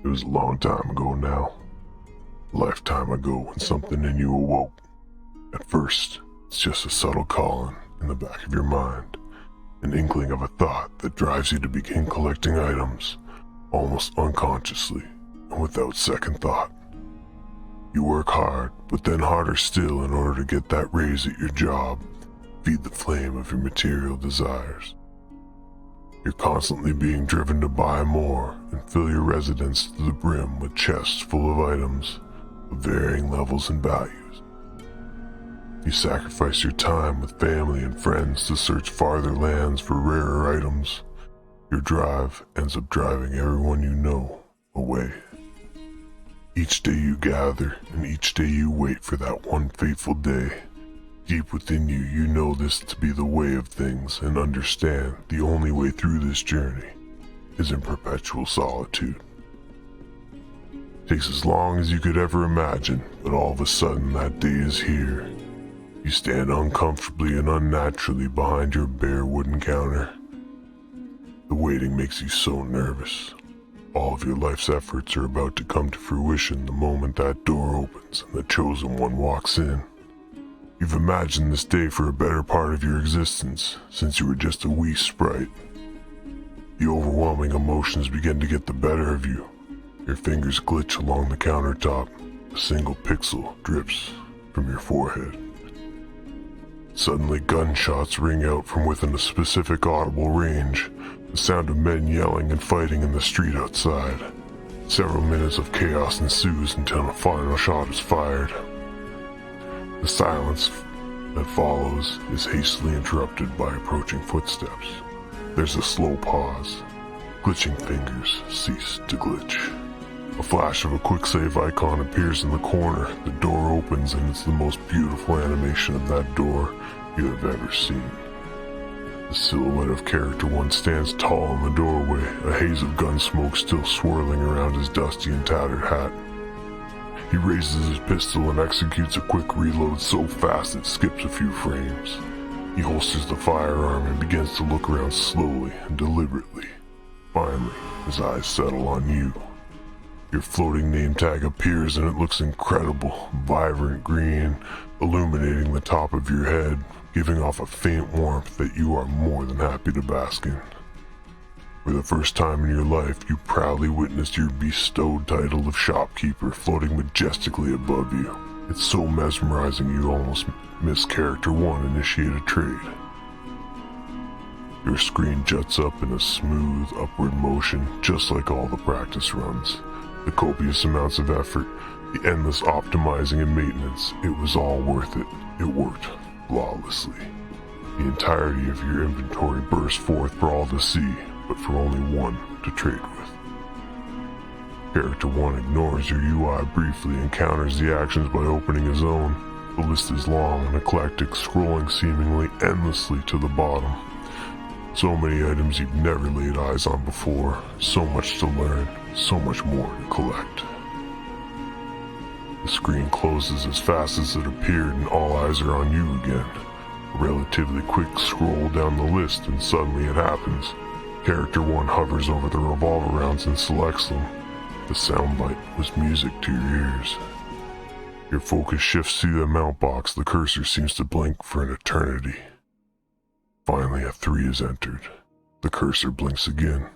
It was a long time ago now. A lifetime ago when something in you awoke. At first, it's just a subtle calling in the back of your mind. An inkling of a thought that drives you to begin collecting items, almost unconsciously and without second thought. You work hard, but then harder still in order to get that raise at your job, feed the flame of your material desires. You're constantly being driven to buy more and fill your residence to the brim with chests full of items of varying levels and values. You sacrifice your time with family and friends to search farther lands for rarer items. Your drive ends up driving everyone you know away. Each day you gather and each day you wait for that one fateful day. Deep within you, you know this to be the way of things and understand the only way through this journey is in perpetual solitude. Takes as long as you could ever imagine, but all of a sudden that day is here. You stand uncomfortably and unnaturally behind your bare wooden counter. The waiting makes you so nervous. All of your life's efforts are about to come to fruition the moment that door opens and the chosen one walks in. You've imagined this day for a better part of your existence, since you were just a wee sprite. The overwhelming emotions begin to get the better of you. Your fingers glitch along the countertop. A single pixel drips from your forehead. Suddenly gunshots ring out from within a specific audible range, the sound of men yelling and fighting in the street outside. Several minutes of chaos ensues until a final shot is fired. The silence that follows is hastily interrupted by approaching footsteps. There's a slow pause. Glitching fingers cease to glitch. A flash of a quick save icon appears in the corner. The door opens and it's the most beautiful animation of that door you have ever seen. The silhouette of Character 1 stands tall in the doorway, a haze of gun smoke still swirling around his dusty and tattered hat. He raises his pistol and executes a quick reload so fast it skips a few frames. He holsters the firearm and begins to look around slowly and deliberately. Finally, his eyes settle on you. Your floating name tag appears and it looks incredible, vibrant green, illuminating the top of your head, giving off a faint warmth that you are more than happy to bask in. For the first time in your life, you proudly witnessed your bestowed title of shopkeeper floating majestically above you. It's so mesmerizing you almost miss Character 1 initiate a trade. Your screen juts up in a smooth, upward motion, just like all the practice runs. The copious amounts of effort, the endless optimizing and maintenance, it was all worth it. It worked flawlessly. The entirety of your inventory burst forth for all to see, but for only one to trade with. Character 1 ignores your UI briefly and counters the actions by opening his own. The list is long and eclectic, scrolling seemingly endlessly to the bottom. So many items you've never laid eyes on before, so much to learn, so much more to collect. The screen closes as fast as it appeared and all eyes are on you again. A relatively quick scroll down the list and suddenly it happens. Character 1 hovers over the revolver rounds and selects them. The soundbite was music to your ears. Your focus shifts to the mount box. The cursor seems to blink for an eternity. Finally, a 3 is entered. The cursor blinks again.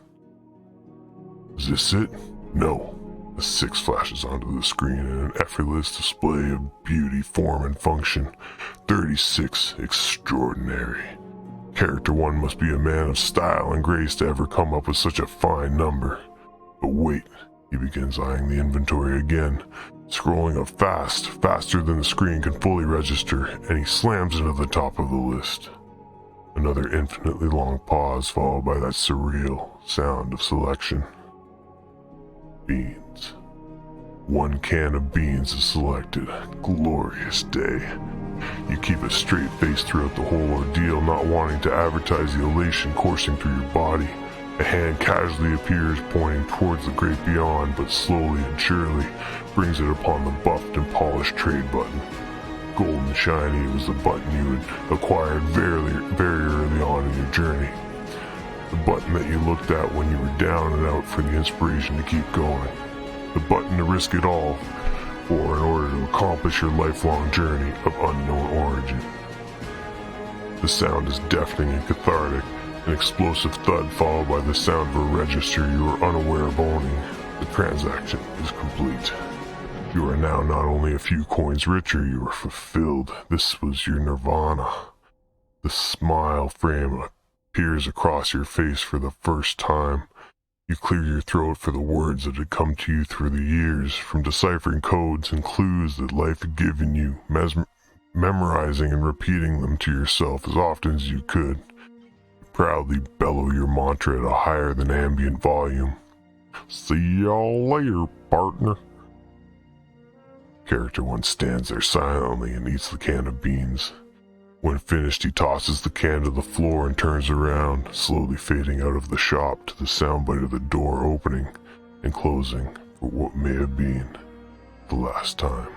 Is this it? No. A 6 flashes onto the screen in an effortless display of beauty, form, and function. 36. Extraordinary. Character 1 must be a man of style and grace to ever come up with such a fine number. But wait, he begins eyeing the inventory again, scrolling up fast, faster than the screen can fully register, and he slams into the top of the list. Another infinitely long pause followed by that surreal sound of selection. Beans. 1 can of beans is selected. Glorious day. You keep a straight face throughout the whole ordeal, not wanting to advertise the elation coursing through your body. A hand casually appears pointing towards the great beyond, but slowly and surely brings it upon the buffed and polished trade button. Golden shiny, it was the button you had acquired very early on in your journey. The button that you looked at when you were down and out for the inspiration to keep going. the button to risk it all, or in order to accomplish your lifelong journey of unknown origin. The sound is deafening and cathartic, an explosive thud followed by the sound of a register you are unaware of owning. The transaction is complete. You are now not only a few coins richer, you are fulfilled. This was your nirvana. The smile frame appears across your face for the first time. You clear your throat for the words that had come to you through the years, from deciphering codes and clues that life had given you, memorizing and repeating them to yourself as often as you could. You proudly bellow your mantra at a higher than ambient volume. See y'all later, partner. Character 1 stands there silently and eats the can of beans. When finished, he tosses the can to the floor and turns around, slowly fading out of the shop to the soundbite of the door opening and closing for what may have been the last time.